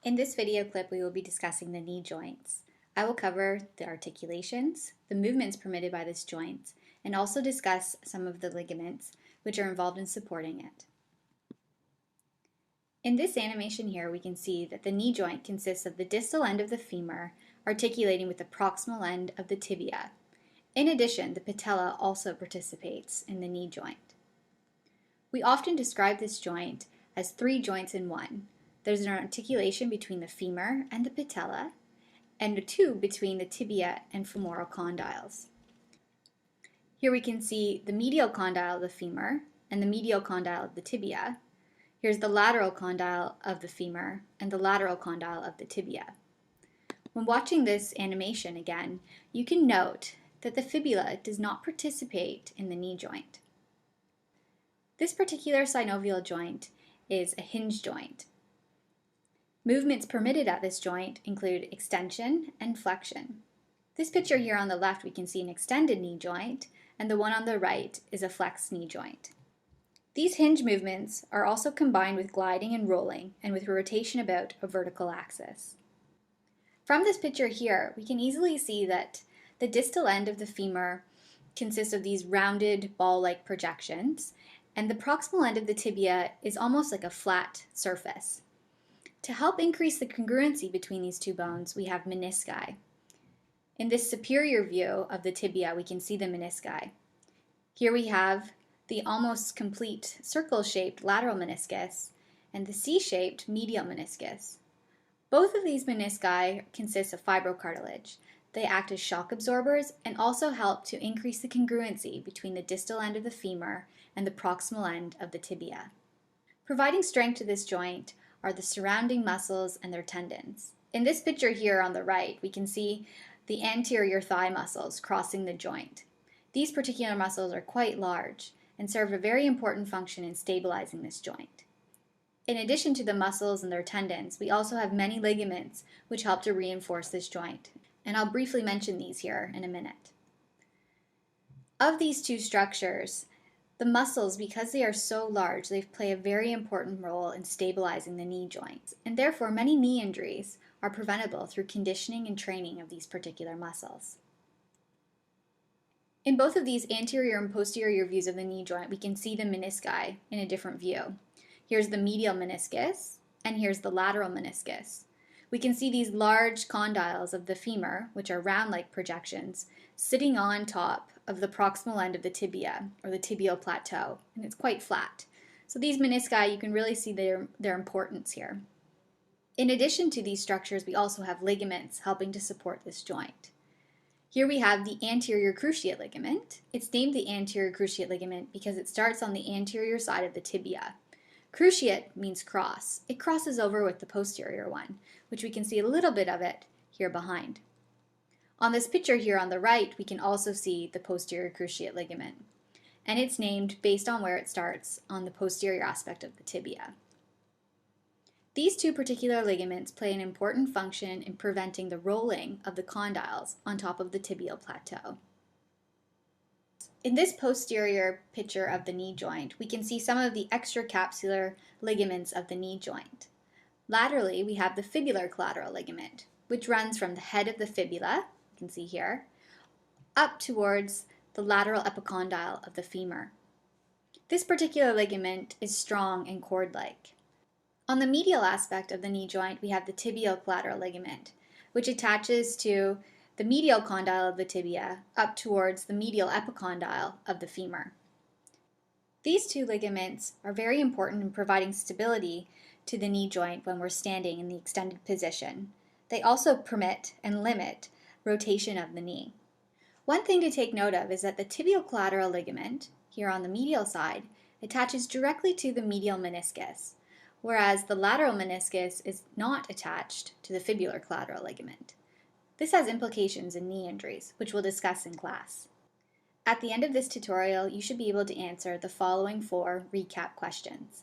In this video clip, we will be discussing the knee joints. I will cover the articulations, the movements permitted by this joint, and also discuss some of the ligaments which are involved in supporting it. In this animation here, we can see that the knee joint consists of the distal end of the femur articulating with the proximal end of the tibia. In addition, the patella also participates in the knee joint. We often describe this joint as three joints in one. There's an articulation between the femur and the patella, and a tube between the tibia and femoral condyles. Here we can see the medial condyle of the femur and the medial condyle of the tibia. Here's the lateral condyle of the femur and the lateral condyle of the tibia. When watching this animation again, you can note that the fibula does not participate in the knee joint. This particular synovial joint is a hinge joint. Movements permitted at this joint include extension and flexion. This picture here on the left, we can see an extended knee joint, and the one on the right is a flexed knee joint. These hinge movements are also combined with gliding and rolling, and with rotation about a vertical axis. From this picture here, we can easily see that the distal end of the femur consists of these rounded ball-like projections, and the proximal end of the tibia is almost like a flat surface. To help increase the congruency between these two bones, we have menisci. In this superior view of the tibia, we can see the menisci. Here we have the almost complete circle-shaped lateral meniscus and the C-shaped medial meniscus. Both of these menisci consist of fibrocartilage. They act as shock absorbers and also help to increase the congruency between the distal end of the femur and the proximal end of the tibia. Providing strength to this joint are the surrounding muscles and their tendons. In this picture here on the right, we can see the anterior thigh muscles crossing the joint. These particular muscles are quite large and serve a very important function in stabilizing this joint. In addition to the muscles and their tendons, we also have many ligaments which help to reinforce this joint, and I'll briefly mention these here in a minute. Of these two structures, the muscles, because they are so large, they play a very important role in stabilizing the knee joints, and therefore many knee injuries are preventable through conditioning and training of these particular muscles. In both of these anterior and posterior views of the knee joint, we can see the menisci in a different view. Here's the medial meniscus, and here's the lateral meniscus. We can see these large condyles of the femur, which are round-like projections, sitting on top of the proximal end of the tibia, or the tibial plateau, and it's quite flat. So these menisci, you can really see their importance here. In addition to these structures, we also have ligaments helping to support this joint. Here we have the anterior cruciate ligament. It's named the anterior cruciate ligament because it starts on the anterior side of the tibia. Cruciate means cross. It crosses over with the posterior one, which we can see a little bit of it here behind. On this picture here on the right, we can also see the posterior cruciate ligament, and it's named based on where it starts on the posterior aspect of the tibia. These two particular ligaments play an important function in preventing the rolling of the condyles on top of the tibial plateau. In this posterior picture of the knee joint, we can see some of the extracapsular ligaments of the knee joint. Laterally, we have the fibular collateral ligament, which runs from the head of the fibula, you can see here, up towards the lateral epicondyle of the femur. This particular ligament is strong and cord-like. On the medial aspect of the knee joint, we have the tibial collateral ligament, which attaches to the medial condyle of the tibia up towards the medial epicondyle of the femur. These two ligaments are very important in providing stability to the knee joint when we're standing in the extended position. They also permit and limit rotation of the knee. One thing to take note of is that the tibial collateral ligament, here on the medial side, attaches directly to the medial meniscus, whereas the lateral meniscus is not attached to the fibular collateral ligament. This has implications in knee injuries, which we'll discuss in class. At the end of this tutorial, you should be able to answer the following 4 recap questions.